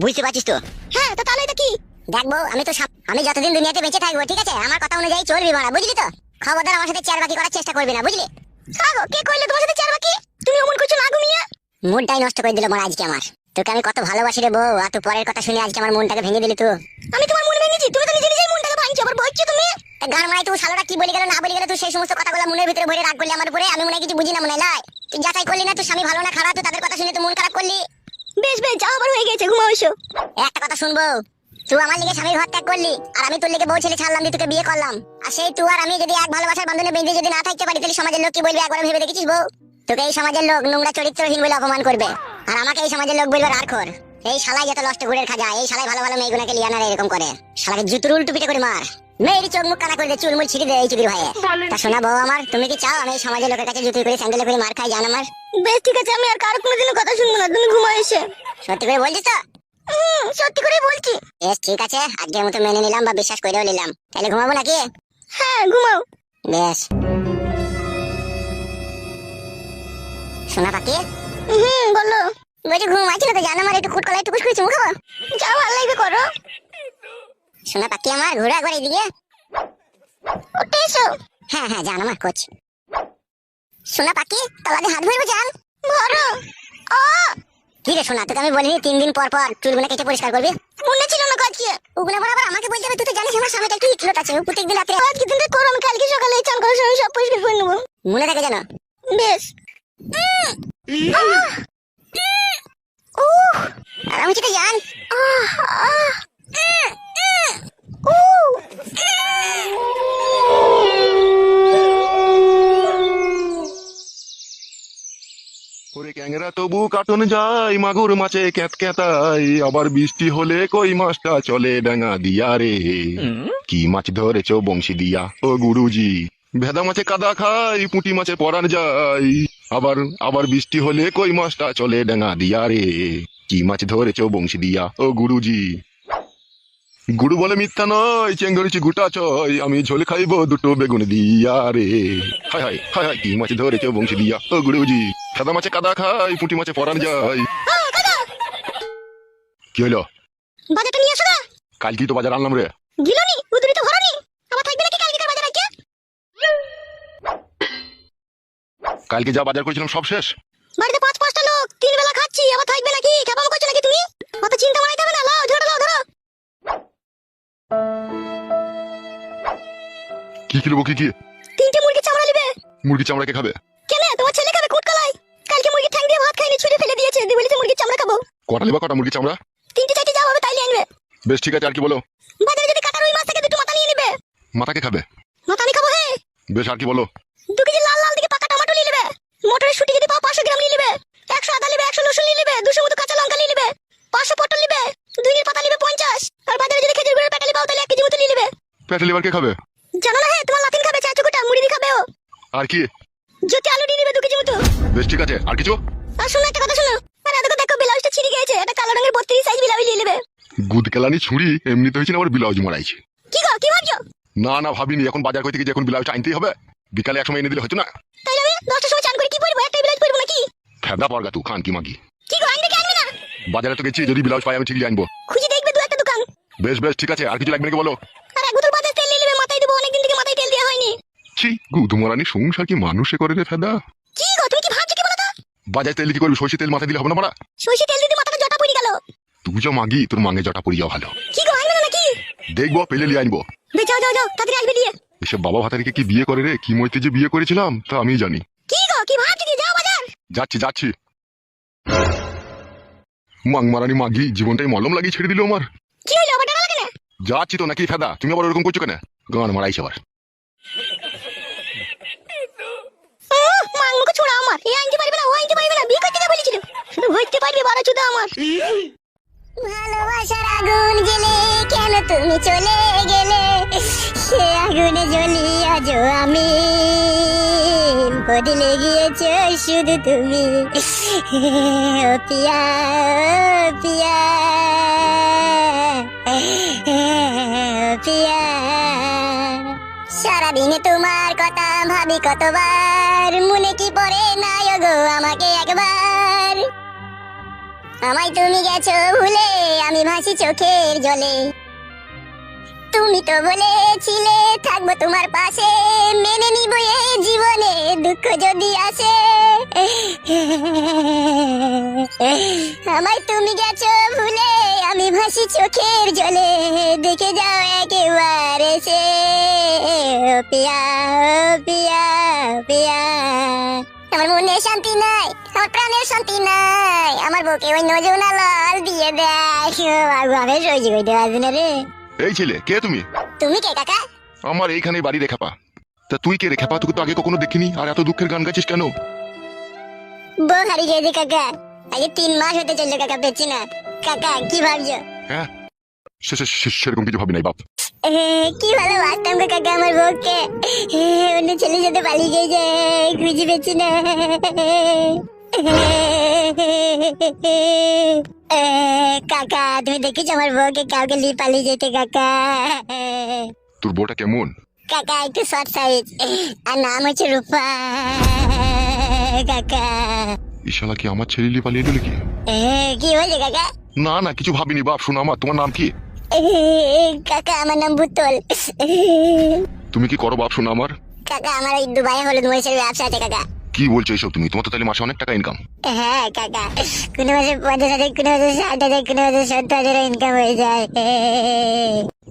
বুঝতে পারছিস তো? হ্যাঁ তো তাহলে এটা কি? দেখবো আমি যতদিন দুনিয়াতে বেঁচে থাকবো, ঠিক আছে, আমার কথা অনুযায়ী চলবি মারা, বুঝলি তো? খবরদার আমার সাথে চেয়ারবাকি করার চেষ্টা করবি না, বুঝলি? কাগো কে কইলে তোমার সাথে চারবাকি? তুমি অমন করছো না গো মিয়া। মুডটাই নষ্ট করে দিল মারা আজকে আমার। তোকে আমি কত ভালোবাসি রে বউ, আর তুই পরের কথা শুনে আজকে আমার মনটাকে ভেঙে দিলি তুই। আমি তোমার মন ভেঙেছি? তুমি তো নিজে নিজেই মনটাকে ভাঙছো, আবার বলছো তুমি। গান মারাই তুই শালাটা কি বলি গেল না বলি গেল, তুই সেই সমস্ত কথাগুলো মনের ভিতরে ভরে রাগ করলি আমার উপরে। আমি মনে হয় কিছু বুঝি না মনে হয়। তুই যাচাই করলি না তুই স্বামী ভালো না খারাপ, তুই তাদের কথা শুনে তুই মন খারাপ করলি। বেশ বেশ যাও, আবার হয়ে গেছে, ঘুমাও এসো। একটা কথা শুনবো, তুই আমার লিগে স্বামীর ঘর ত্যাগ করলি, আর আমি তোর লিগে বউ ছেলে ছাড়লাম দিয়ে তোকে বিয়ে করলাম। আর সেই তুই আর আমি যদি এক ভালোবাসার বন্ধনে বেঁধে যদি না থাকতে পারি, তাহলে সমাজের লোক কি বলবে একবার ভেবে দেখেছিস বউ? তোকে এই সমাজের লোক নোংরা চরিত্রহীন বলে অপমান করবে, আর আমাকে এই সমাজের লোক বলবে রাখর। এই শালাই যত নষ্ট ঘুরের খাজা, এই শালাই ভালো ভালো মেয়েগুলোকে লিয়ানার এরকম করে। শালাকে জুতুর উল্টো পিটে করে মার, মেয়েরই চোখ মুখ কানা করে দে, চুলমুল ছিঁড়ে দে এই চুদির ভাইয়ে। তা শোনা বউ আমার, তুমি কি চাও আমি এই সমাজের লোকের কাছে জুতুই করে স্যান্ডেলে করে মার খাই জান আমার? বেশ ঠিক আছে, আমি আর কারো কোনোদিনও কথা শুনবো না, তুমি ঘুমাও এসে। সত্যি করে বলছিস তো? সত্যি করে বলছি। বেশ ঠিক আছে, আজকের মতো মেনে নিলাম বা বিশ্বাস করেও নিলাম। তাহলে ঘুমাবো নাকি? হ্যাঁ ঘুমাও। বেশ। শোনা পাখি, বলো। বলছি ঘুমাইছিল তো জানো আমার, একটু কুটকলা একটু কুসকুস চুমু খাবো? যাও, ভালো লাগবে করো। শোনা পাখি আমার, ঘুরে একবার এইদিকে। উঠে এসো। হ্যাঁ হ্যাঁ জান আমার কোচ। শোনা পাখি, তলাতে হাত ভরবো জান। ভরো। কি রে শোনা, তোকে আমি বলিনি 3 দিন পর পর চুলগুলো কেটে পরিষ্কার করবি? মনে ছিল না কাজকে। ওগুলো আবার আমাকে বলতে হবে? তুই তো জানিস আমার স্বামীটা একটু ইটলট আছে, প্রত্যেকদিন রাত্রে। আজকে দিনটা করো, আমি কালকে সকালে চান করার সময় সব পরিষ্কার করে নেবো। মনে থাকে জানো? বেশ। আর আমি সেটা জান। ওরে ক্যাংরা তবু কাটন যায়, মাগুর মাছে ক্যাত ক্যাতাই, আবার বৃষ্টি হলে কই মাছটা চলে ডাঙা দিয়া রে। কি মাছ ধরেছো বংশী দিয়া ও গুরুজি? ভেদা মাছে কাদা খাই, পুঁটি মাছে পরান যায়, আবার আবার বৃষ্টি হলে কই মাছটা চলে ডাঙা দিয়া রে। কি মাছ ধরেছো বংশী দিয়া ও গুরুজি? গুরু বলে মিথ্যা নয়, চেং ধরেছি গোটা ছয়, আমি ঝোল খাইবো দুটো বেগুন দিয়া রে। হায় হায় হায় হায়, কি মাছ ধরেছো বংশী দিয়া ও গুরুজি? সাদা মাছে কাদা খাই, পুঁটি মাছে পরান যায়। কি হলো? বাজারটা নিয়ে আসো না। কাল কি তো বাজার আনলাম রে? গিলনি উদুরি তো ভরনি, আবার থাকবে নাকি কালকে বাজার আছে? কালকে যা বাজার করেছিলাম সব শেষ। বাড়িতে 5-5টা লোক, 3 বেলা খাচ্ছি, আবার থাকবে নাকি? খেপাম করছো নাকি তুমি? অত চিন্তা মারাইতে হবে না, লাও ধরো লাও ধরো। কি কিনবো কি কি? 3টে মুরগি চামড়া নিবে। মুরগি চামড়া কে খাবে? কেন তোমার ছেলে খাবে কুটকলাই? কালকে মুরগি ঠ্যাং দিয়ে ভাত খাইনি, ছুঁড়ে ফেলে দিয়েছে, দিয়ে বলেছে মুরগির চামড়া খাবো। কটা নেবা, কটা মুরগি চামড়া? 3টে 4টে যা হবে তাইলে আনবে। বেশ ঠিক আছে, আর কি বলো? বাজারে যদি কাটা রুই মাছ থাকে 2টো মাথা নিয়ে নেবে। মাথাকে খাবে? মাথা আমি খাবো। হে বেশ, আর কি বলো? 2 কেজি লাল লাল দিকে পাকা টমেটো নিয়ে নেবে। মটরের শুটি যদি পাও 500 গ্রাম নিয়ে নেবে। 100 আদা নেবে, 100 রসুন নিয়ে নেবে, 200 মতো কাঁচা লঙ্কা নিয়ে নেবে, 500 পটল নেবে, 2 এর পাতা নেবে 50। আর বাজারে যদি খেজুর গুড়ের প্যাকেট পাও তাহলে 1 কেজি মতো নিয়ে নেবে। পেটে লিভার কে খাবে? জানো না? হে তোমার লাতিন খাবে, চা চুকুটা মুড়ি দিয়ে খাবে ও। আর কি? যদি আলু নিয়ে নেবে 2 কেজি মতো। বেশ ঠিক আছে, আর কিছু? আর শোনো একটা কথা শোনো, আর এদিকে দেখো ব্লাউজটা ছিঁড়ে গেছে, এটা কালো রঙের 32 সাইজ ব্লাউজ নিয়ে নেবে। গুদ কেলানি ছুরি এমনিতে হয়েছে না, আবার ব্লাউজ মারাইছে। কি গো কি ভাবছো? না না ভাবিনি, এখন বাজার করতে গিয়ে যে এখন ব্লাউজটা আনতেই হবে। বিকালে এক সময় এনে দিলে হতো না? তাইলে আমি 10টার সময় চান করে কি পরবো? একটাই ব্লাউজ পরবো নাকি? ফেদা পড়গা তুই খান কি মাগি। কি গো আনবে কি আনবে না? বাজারে তো গেছি, যদি ব্লাউজ পাই আমি ঠিকই আনবো। খুঁজে দেখবে 2-1টা দোকান। বেশ বেশ ঠিক আছে, আর কিছু লাগবে নাকি বলো? আর 1 বোতল বাজার তেল নিয়ে নেবে, মাথায় দেবো, অনেকদিন থেকে মাথায় তেল দেওয়া হয়নি। ছি, গুদমারানি সংসার কি মানুষে করে রে ফেদা? কি গো তুমি কি ভাবছো কি বলো তো? বাজারে তেল কি করবি? সর্ষে তেল মাথায় দিলে হবে না মারা? সরষে তেল দিতে মাথাটা জটা পড়ে গেল। তুই যা মাগি, তোর মাঙে জটা পড়ি যাওয়া ভালো। কি গো আনবে না নাকি? দেখবো পেলে লিয়ে আনবো। যাও যাও যাও তাড়াতাড়ি আসবে দিয়ে। এসব বাবা ভাতারিকে কি বিয়ে করে রে? কি মইতে যে বিয়ে করেছিলাম তা আমি জানি। কি গো কি ভাবছো কি? যাও বাজার। যাচ্ছি যাচ্ছি। মাং মারানি মাগি জীবনটাই মলম লাগিয়ে ছেড়ে দিল আমার। কি হইলো আবার ডালা লাগে না? যাচ্ছি তো নাকি ফেদা, তুমি আবার ওরকম করছো কেন? গান মারাইছে আবার। মাংমুকে ছোড়া আমার, এই আনতে পারবে না, ও আনতে পারবে না, বিয়ে করতে যা বলেছিল শুধু হইতে পারবে বাড়া চুদা আমার। ভালোবাসার আগুন জ্বেলে কেন তুমি চলে গেলে, সে আগুনে জ্বলি আজও আমি, বদলে গিয়েছো শুধু তুমি। ও পিয়া ও পিয়া ও পিয়া, সারাদিনে তোমার কথা ভাবি কতবার, মনে কি পড়ে না গো আমাকে একবার। আমায় তুমি গেছো ভুলে, আমি ভাসি চোখের জলে। তুমি তো বলেছিলে থাকবো তোমার পাশে, মেনে নিব এই জীবনে দুঃখ যদি আসে। আমায় তুমি গেছো ভুলে, আমি ভাসি চোখের জলে। দেখে যাও একেবারে সে, ও পিয়া, ও পিয়া, ও পিয়া। আমার মনে শান্তি নাই, আমার প্রাণের শান্তি নাই, আমার বুকে ওই নজনা লাল দিয়ে দেয়। আমি সহ্য করতে পারছি না রে। এই ছেলে, কে তুমি? তুমি কে কাকা? আমার এইখানে বাড়ি রে খেপা। তা তুই কে রে খেপা? তোকে তো আগে কখনো দেখিনি, আর এত দুঃখের গান গাইছিস কেন? বউ হারিয়ে গেছে কাকা, আগে 3 মাস হতে চললো কাকা, পেয়েছি না। কাকা কি ভাবছো? হ্যাঁ, সেরকম কিছু ভাবি নাই বাপ। কি ভালো বাসতাম গো কাকা আমার বউকে, অন্য ছেলের সাথে পালিয়ে গেছে, খুঁজে পেয়েছি না। কাকা তুমি দেখেছো আমার বউকে কাউকে নিয়ে পালিয়ে যেতে কাকা? তোর বউটা কেমন? কাকা একটু শর্ট সাইজ, আর নাম হচ্ছে রূপা। কাকা ইশালা কি আমার ছেলে নিয়ে পালিয়ে গেল কি? কি বলছে কাকা? না না, কিছু ভাবিনি বাপ। শোনো আমার, তোমার নাম কি? কাকা আমার নাম বুতল। তুমি কি করো বাপ? শোনো আমার। কাকা আমার ওই দুবাই হলুদ মরিচের ব্যবসা আছে কাকা। কি বলছো এসব তুমি? তোমার তো তাহলে মাসে অনেক টাকা ইনকাম। হ্যাঁ কাকা, কোনো মাসে 50,000, কোনো মাসে 60,000, কোনো মাসে 70,000 ইনকাম হয়ে যায়।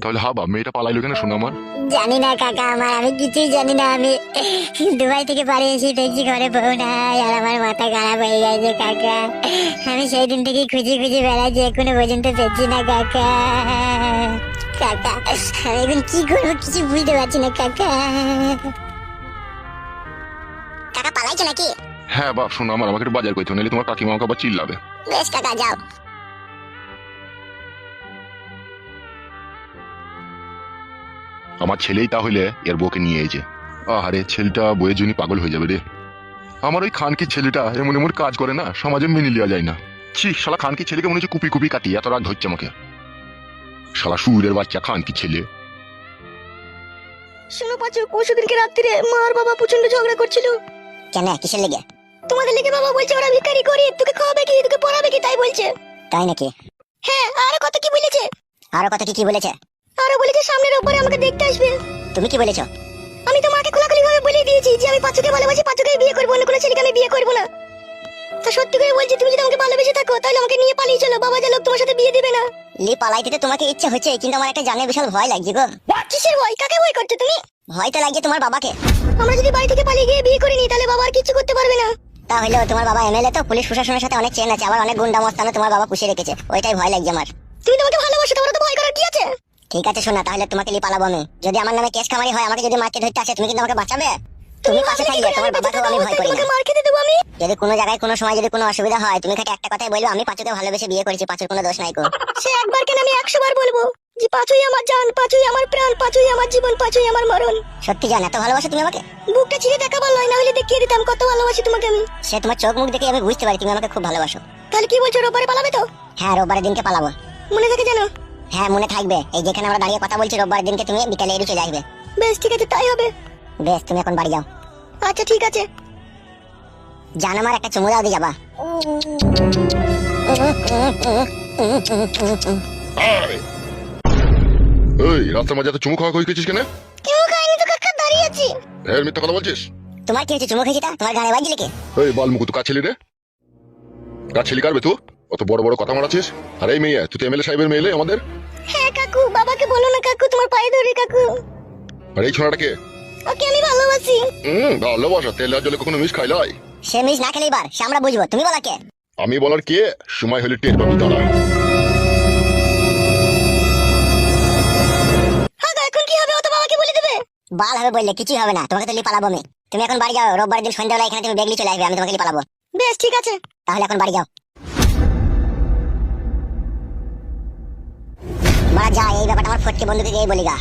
তাহলে হা বাপ, মেয়েটা পালাইলো কেন? শোনো আমার। জানি না কাকা, আমি কিছুই জানি না। আমি দুবাই থেকে পালিয়েছি, দেখছি ঘরে বউ নাই, আর আমার মাথা খারাপ হয়ে গেছে কাকা। আমি সেই দিন থেকে খুঁজে খুঁজে বেড়াচ্ছি, এখনো পর্যন্ত পেয়েছি না কাকা। কাকা আমি এখন কি করবো কিছু বুঝতে পারছি না কাকা। কাকা পালাইছো নাকি? হ্যাঁ বাপ, শোনো আমার, আমাকে একটু বাজার করতে, নাহলে তোমার কাকিমা আমাকে আবার চিল্লাবে। বেশ কাকা যাও। আমার ছেলেই তাহলে এর বউকে নিয়ে এসেছে। আরে ছেলেটা বইয়ের জন্য পাগল হয়ে যাবে রে। আমার ওই খানকির ছেলেটা এমন এমন কাজ করে না, সমাজে মেনে নেওয়া যায় না। ছি, শালা খানকি ছেলেকে মনে হচ্ছে কুপি কুপি কাটি, এত রাগ ধরছে আমাকে। শালা সুরের বাচ্চা খানকি ছেলে। শোনো পাঁচু, পরশুদিনকে রাত্রিরে মা আর বাবা প্রচন্ড ঝগড়া করছিল। কেন, কিসের লেগে? তোমাদের লেগে বাবা বলছে ওরা ভিখারি গরিব, তোকে খাওয়াবে কি, তোকে পড়াবে কি, তাই বলছে। তাই নাকি? হ্যাঁ, আরো কত কি বলেছে। আরো কত কি কি বলেছে? আরো বলেছে সামনের রোববারে আমাকে দেখতে আসবে। তুমি কি বলেছো? আমি তো মাকে খোলাখুলি ভাবে বলে দিয়েছি যে আমি পাঁচুকে ভালোবাসি, পাঁচুকে বিয়ে করবো, অন্য কোনো ছেলেকে আমি বিয়ে করবো না। তা সত্যি করে বলছি, তুমি যদি আমাকে ভালোবেসে থাকো তাহলে আমাকে নিয়ে পালিয়ে চলো, বাবা যা লোক তোমার সাথে বিয়ে দিবে না। লি পালাই দিতে তোমাকে ইচ্ছে হচ্ছে, কিন্তু আমার একটা জানে বিশাল ভয় লাগছে গো। কিসের ভয়? কাকে ভয় করছো তুমি? ভয় তো লাগছে তোমার বাবাকে। আমরা যদি বাড়ি থেকে পালিয়ে গিয়ে বিয়ে করিনি তাহলে বাবা আর কিছু করতে পারবে না। তাহলে তোমার বাবা এমএলএ, তো পুলিশ প্রশাসনের সাথে অনেক চেন আছে, আবার অনেক গুন্ডা মস্তানো তোমার বাবা পুষে রেখেছে, ওইটাই ভয় লাগছে আমার। তুমি তো আমাকে ভালোবাসো, তোমার তো ভয় করার কি আছে? ঠিক আছে শোনা, তাহলে তোমাকে নিয়ে পালাবো আমি। যদি আমার নামে কেস খামারি হয়, আমাকে যদি মারতে ধরতে আসে, তুমি কিন্তু আমাকে বাঁচাবে। তুমি পাশে থাকবে, তোমার বাবাকেও আমি ভয় করি না। মার খেতে দেবো আমি। যদি কোনো জায়গায় কোনো সময় যদি কোনো অসুবিধা হয়, তুমি খালি একটা কথাই বলবে, আমি পাঁচুকে ভালোবেসে বিয়ে করেছি, পাঁচুর কোনো দোষ নাই গো। সে একবার কেন, আমি 100 বার বলবো যে পাঁচুই আমার জান, পাঁচুই আমার প্রাণ, পাঁচুই আমার জীবন, পাঁচুই আমার মরণ। সত্যি জান এত ভালোবাসো তুমি আমাকে? বুকটা ছিঁড়ে দেখাবার নয়, না হলে দেখিয়ে দিতাম কত ভালোবাসি তোমাকে আমি। সে তোমার চোখ মুখ দেখে আমি বুঝতে পারি তুমি আমাকে খুব ভালোবাসো। তাহলে কি বলছো, রোববারে পালাবে তো? হ্যাঁ, রোববারের দিনকে পালাবো। মনে থাকে জানো? হ্যাঁ মনে থাকবে, এই যেখানে আমরা দাঁড়িয়ে কথা বলছি, রোববারের দিনকে তুমি বিকালে এড়িয়ে চলে আসবে। বেশ ঠিক আছে, তাই হবে। বেশ, তুমি এখন বাড়ি যাও। আচ্ছা ঠিক আছে। জান আমার একটা চুমু দাও দিয়ে যাবা। এই রাস্তার মাঝে এত চুমু খাওয়া করেছিস কেন? কেউ খাইনি তো কাকা, দাঁড়িয়ে আছি। হ্যাঁ, মিথ্যা কথা বলছিস। তোমার কি হয়েছে, চুমু খেয়েছিটা তোমার গানে বাজলি কি? এই বালমুকু, তুই কার ছেলে রে? কার ছেলে কারবে তুই? অত বড় বড় কথা মারাছিস? আর এই মেয়ে, তুই তো এমএলএ সাহেবের মেয়ে আমাদের। হ্যাঁ কাকু, বাবাকে বলো না কাকু, তোমার পায়ে ধরে কাকু। আর এই ছোড়াটাকে? ওকে আমি ভালোবাসি। ভালোবাসা তেল আর জলে কখনো মিশ খাইলাই? সে মিস না খেলে এবার সে আমরা বুঝবো, তুমি বলা কে? আমি বলার কে? সময় হলে টের পাবি, দাঁড়া। হ্যাঁ এখন কি হবে, ও তো বাবাকে বলে দেবে। বাল হবে বললে কিছুই হবে না, তোমাকে তো নিয়ে পালাবো আমি। তুমি এখন বাড়ি যাও, রোববারের দিন সন্ধ্যাবেলা এখানে তুমি বেগলি চলে আসবে, আমি তোমাকে নিয়ে পালাবো। বেশ ঠিক আছে। তাহলে এখন বাড়ি যাও। বাড়া যা, এই ব্যাপারটা আমার ফটকে বন্ধুকে গিয়ে বলি গা।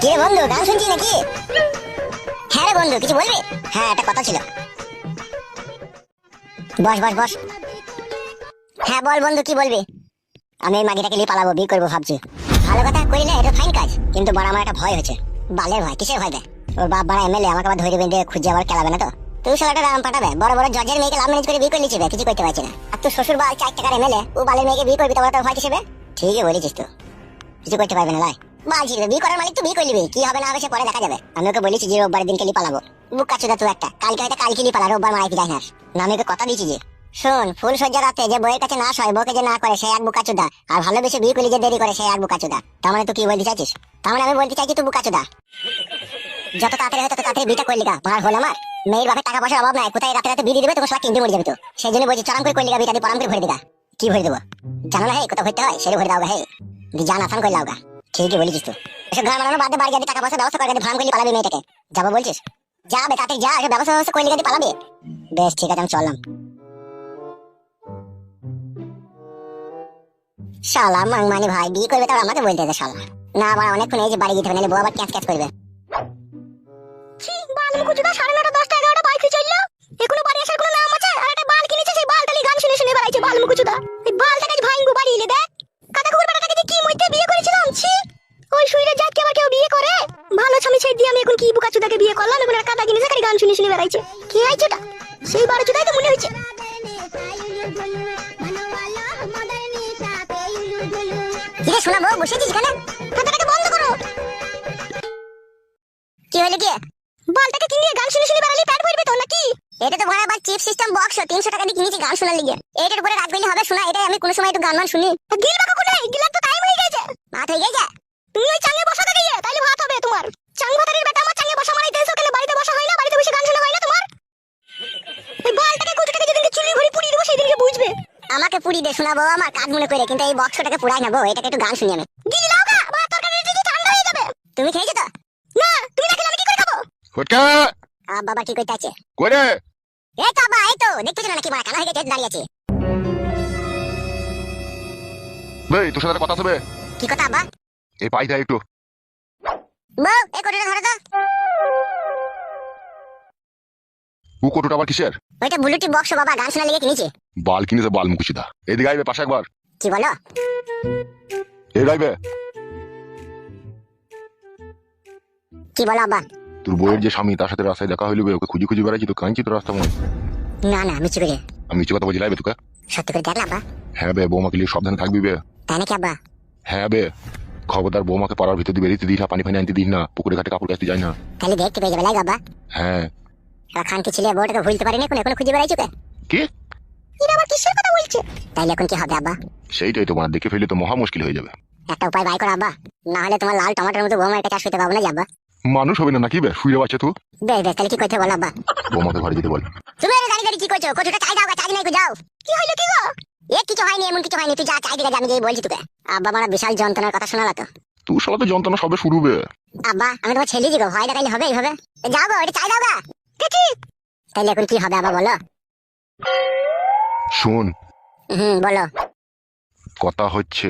কি কিরে বন্ধু, গান শুনছিস নাকি? হ্যাঁ রে বন্ধু, কিছু বলবি? হ্যাঁ, একটা কথা ছিল। বস বস বস। হ্যাঁ বল বন্ধু, কি বলবি? আমি এই মাগিটাকে নিয়ে পালাবো, বিয়ে করবো ভাবছি। ভালো কথা করিলে, এটা ফাইন কাজ, কিন্তু বড় আমার একটা ভয় হচ্ছে। বালের ভয়? কিসের ভয় দেয়? ওর বাপ বড় এমএলএ, আমাকে আবার ধরে বেঁধে খুঁজে আবার খেলাবে না তো? তুই শালাটা রাম পাঠাবে, বড় বড় জজের মেয়েকে লাভ ম্যারেজ করে বিয়ে করে নিচ্ছে, কিছু করতে পারছি না। আর তুই শ্বশুর বাল 4 টাকার এমএলএ, ও বালের মেয়েকে বিয়ে করবি, তোমার ভয় কিসেবে? ঠিকই বলেছিস তো, কিছু করতে পারবে না লাই। বালছি বিয়ে করার মালিক তো বিয়ে করে নিবি, কি হবে না হবে সে পরে দেখা যাবে। আমি ওকে বলেছি যে রোববারের দিনকে নিয়ে পালাবো। বুক কাচুদা তুই একটা, কালকে হয়তো কালকে নিয়ে পালা, রোববার মারাই যাই না। না আমি ওকে কথা দিয়েছি যে, শোন, ফুল সজ্জা রাতে যে বইয়ের কাছে না হয়, বউকে যে না করে সে এক বুকাচুদা, আর ভালোবেসে বিয়ে করলে যে দেরি করে সে এক বুকাচুদা। তার মানে তুই কি বলতে চাইছিস? তার মানে আমি বলতে চাইছি তুই বুকাচুদা। যত তাড়াতাড়ি হয় তত তাড়াতাড়ি বিটা করলি গা, মার হল আমার। মেয়ের বাপের টাকা পয়সার অভাব নাই, কোথায় রাতে রাতে বিয়ে দিবে, তোমার সবাই কিনতে মরে যাবে তো। সেই জন্য বলছি চরম করে করলি গা, বিটা দিয়ে পরাম করে ভরে দিগা। কি ভরে দেবো জানো না? হে কোথাও ভরতে হয় সেটা ভরে দাও গা। হে জান আসান করে লাও গা। ঠিকই বলেছিস তুই। এসব গান বানানো বাদে বাড়ি গিয়ে টাকা পয়সা ব্যবস্থা করে ভাড়া করলি পালাবি মেয়েটাকে। যাবো বলছিস? যাবে তাড়াতাড়ি যা, এসব ব্যবস্থা করলি গিয়ে পালাবি। বেশ ঠিক আছে, আমি চললাম। শালা মাংমানি ভাই বিয়ে করবে, তার আমাকে বলতে দে শালা। না আমার অনেকক্ষণ এই যে বাড়ি যেতে হবে, নাহলে বউ আবার ক্যাচ ক্যাচ করবে। বালমু কুচুদা 9:30 10টা 11টা বাইক চললো, এখনো বাড়ি আসার কোনো নাম আছে? আর একটা বাল কিনেছে, সেই বালটালি গান শুনে শুনে বেড়াইছে বালমু কুচুদা। এই বালটাকে আজ ভাঙবো বাড়ি এলে দেখ। কাকা কুকুর বেটাটাকে যে কি মধ্যে বিয়ে করেছিলাম, ছি। ওই শুইরে যাক কে আবার কেউ বিয়ে করে? ভালো স্বামী ছেড়ে দিয়ে আমি এখন কি বুকাচুদাকে বিয়ে করলাম, এখন একটা কাটা কিনেছে খালি গান শুনে শুনে বেড়াইছে। কি আইছে ওটা? সেই বারো চুদাই তো মনে হয়েছে। কিরে শোনা বউ, বসেছিস কেন? কাটাটাকে বন্ধ করো। কি হলো কি? বালটাকে কিনে গান শুনে শুনে বেড়ালি পেট ভরবে তো নাকি? এটা তো ভরা আবার চিপ সিস্টেম বক্স, 300 টাকা দিয়ে কিনেছি গান শোনার লিগে। এটার উপরে রাত গইলে হবে শোনা, এটাই আমি কোনো সময় একটু গান মান শুনি। গিল বাবা কোনে? গিলার তো টাইম হয়ে গেছে। ভাত হয়ে গেছে? তুমি ওই চাঙ্গে বসা দিয়ে তাইলে ভাত হবে তোমার। চাং ভাতারের বেটা আমার চাঙ্গে বসা মারাই দেছো, কেন বাড়িতে বসা হয় না? বাড়িতে বসে গান শোনা হয় না তোমার? এই বালটাকে কুচটাকে যেদিনকে চুলি ভরি পুড়িয়ে দেবো সেই দিনকে বুঝবে। আমাকে পুরি দিয়ে শোনাবো আমার কাজ মনে করে, কিন্তু এই বক্সটাকে পুরাই না বউ, এটাকে একটু গান শুনি আমি। গিলি লাও গা, ভাত তরকারি যদি ঠান্ডা হয়ে যাবে। তুমি খেয়েছো তো? না, তুমি না খেলে আমি কি করে খাবো? ফটকা বাবা কি করতে আছে? করে এই তো আব্বা, এই তো দেখতেছো না নাকি মারা কানা হয়ে গেছে, দাঁড়িয়ে আছে। ভাই তোর সাথে কথা হবে। কি কথা আব্বা? এই পাই দেয় একটু। বউ এই কোটটা ধরে তো। ও কোটোটা আবার কিসের? ওইটা ব্লুটুথ বক্স বাবা, গান শোনার লিগে কিনেছি। বাল কিনেছে বাল মুকুচিদা। এদিকে আইবে পাশে একবার। কি বলো? এই গাইবে। কি বলো আব্বা? তোর বইয়ের যে স্বামী, তার সাথে রাস্তায় দেখা হইলো, ওকে খুঁজি খুঁজি বেড়াচ্ছি তো, কাঁদছি তো রাস্তা মনে। না না মিছি করে। আমি মিছে কথা বলছি লাইবে তোকে? সত্যি করে দেখলা আব্বা? হ্যাঁ বে, বৌমাকে নিয়ে সাবধানে থাকবি বে। তাই নাকি আব্বা? হ্যাঁ বে, খবরদার বৌমাকে পাড়ার ভিতর দিয়ে বেরিয়ে দিস না, পানি ফানি আনতে দিস না, পুকুরে ঘাটে কাপড় কাচতে যাই না। তাহলে দেখতে পেয়ে যাবে লাগে আব্বা। হ্যাঁ। খানকে ছেলে বউটাকে ভুলতে পারিনি, এখন এখন খুঁজে বেড়াইছো কে? কি? এরা আবার কিসের কথা বলছে? তাইলে এখন কি হবে আব্বা? সেইটাই তোমার দেখে ফেলে তো মহা মুশকিল হয়ে যাবে। একটা উপায় বাই করো আব্বা, না হলে তোমার লাল টমাটোর মতো বৌমার কাছে শুতে পাবো না যাব্বা। মানুষ হবে না নাকি বে, শুয়ে বাচ্চা তুই। বেশ বেশ, তাহলে কি করতে বলো আব্বা? বৌমাকে ঘরে যেতে বল। তুমি এর দাঁড়িয়ে দাঁড়িয়ে কি করছো? কতটা চাই দাও, চাই নাই কো যাও। কি হইলো কি গো? এ কিছু হয়নি, এমন কিছু হয়নি, তুই যা চাই দিলে, আমি যেই বলছি তোকে। আব্বা আমার বিশাল যন্ত্রণার কথা শোনালা তো। তুই শালা তো যন্ত্রণা সবে শুরু বে। আব্বা আমি তোমার ছেলে দিগো, ভয় দেখাইলে হবে এইভাবে? যাও গো, এটা চাই দাও গা। দেখি তাইলে এখন কি হবে আব্বা বলো? শোন, বলো। কথা হচ্ছে